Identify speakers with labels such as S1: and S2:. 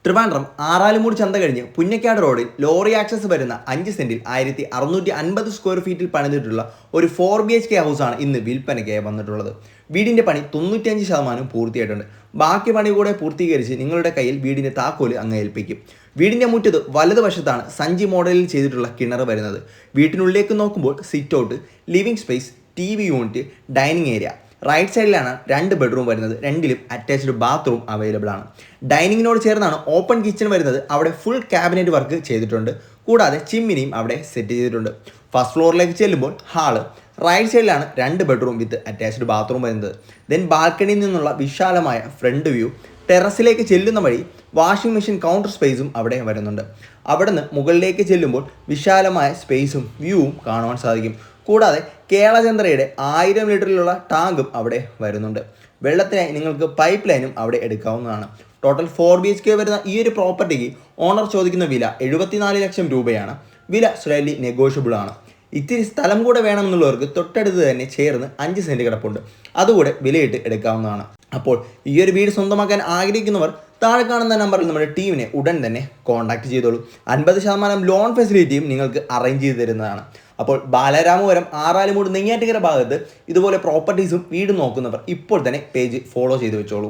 S1: ട്രിവാൻഡ്രം ആറാലുമൂട് ചന്ത കഴിഞ്ഞ് പുന്നക്കാട് റോഡിൽ ലോറി ആക്സസ് വരുന്ന 5 സെന്റിൽ 1650 സ്ക്വയർ ഫീറ്റിൽ പണിതിട്ടുള്ള ഒരു 4 BHK ഹൗസാണ് ഇന്ന് വിൽപ്പനയ്ക്കായി വന്നിട്ടുള്ളത്. വീടിൻ്റെ പണി 95% പൂർത്തിയായിട്ടുണ്ട്. ബാക്കി പണി കൂടെ പൂർത്തീകരിച്ച് നിങ്ങളുടെ കയ്യിൽ വീടിൻ്റെ താക്കോല് അങ്ങ് ഏൽപ്പിക്കും. വീടിൻ്റെ മുറ്റത്ത് വലതുവശത്താണ് സഞ്ചി മോഡലിൽ ചെയ്തിട്ടുള്ള കിണർ വരുന്നത്. വീട്ടിനുള്ളിലേക്ക് നോക്കുമ്പോൾ sit out, living space, TV unit, dining area. Right സൈഡിലാണ് 2 ബെഡ്റൂം വരുന്നത്. രണ്ടിലും അറ്റാച്ച്ഡ് ബാത്റൂം അവൈലബിൾ ആണ്. ഡൈനിങ്ങിനോട് ചേർന്നാണ് ഓപ്പൺ കിച്ചൺ വരുന്നത്. അവിടെ ഫുൾ ക്യാബിനറ്റ് വർക്ക് ചെയ്തിട്ടുണ്ട്. കൂടാതെ ചിമ്മിനിയും അവിടെ സെറ്റ് ചെയ്തിട്ടുണ്ട്. ഫസ്റ്റ് ഫ്ലോറിലേക്ക് ചെല്ലുമ്പോൾ ഹാള്. റൈറ്റ് സൈഡിലാണ് 2 ബെഡ്റൂം വിത്ത് അറ്റാച്ച്ഡ് ബാത്റൂം വരുന്നത്. ദെൻ ബാൽക്കണിയിൽ നിന്നുള്ള വിശാലമായ ഫ്രണ്ട് വ്യൂ. ടെറസിലേക്ക് ചെല്ലുന്ന വഴി വാഷിംഗ് മെഷീൻ കൗണ്ടർ സ്പേസും അവിടെ വരുന്നുണ്ട്. അവിടെ നിന്ന് മുകളിലേക്ക് ചെല്ലുമ്പോൾ വിശാലമായ സ്പേസും വ്യൂവും കാണുവാൻ സാധിക്കും. കൂടാതെ കേളചന്ദ്രയുടെ 1000 ലിറ്ററിലുള്ള ടാങ്കും അവിടെ വരുന്നുണ്ട്. വെള്ളത്തിനായി നിങ്ങൾക്ക് പൈപ്പ് ലൈനും അവിടെ എടുക്കാവുന്നതാണ്. ടോട്ടൽ 4 BHK വരുന്ന ഈ ഒരു പ്രോപ്പർട്ടിക്ക് ഓണർ ചോദിക്കുന്ന വില 74 ലക്ഷം രൂപയാണ്. വില സ്ലൈറ്റ്ലി നെഗോഷ്യബിൾ ആണ്. ഇത്തിരി സ്ഥലം കൂടെ വേണമെന്നുള്ളവർക്ക് തൊട്ടടുത്ത് തന്നെ ചേർന്ന് 5 സെൻറ്റ് കിടപ്പുണ്ട്. അതുകൂടെ വിലയിട്ട് എടുക്കാവുന്നതാണ്. അപ്പോൾ ഈ ഒരു വീട് സ്വന്തമാക്കാൻ ആഗ്രഹിക്കുന്നവർ താഴെ കാണുന്ന നമ്പറിൽ നമ്മുടെ ടീമിനെ ഉടൻ തന്നെ കോൺടാക്ട് ചെയ്തോളൂ. 50% ലോൺ ഫെസിലിറ്റിയും നിങ്ങൾക്ക് അറേഞ്ച് ചെയ്ത് തരുന്നതാണ്. അപ്പോൾ ബാലരാമപുരം ആറാലുമൂട് നെയ്യാറ്റിൻകര ഭാഗത്ത് ഇതുപോലെ പ്രോപ്പർട്ടീസും വീടും നോക്കുന്നവർ ഇപ്പോൾ തന്നെ പേജ് ഫോളോ ചെയ്ത് വെച്ചോളൂ.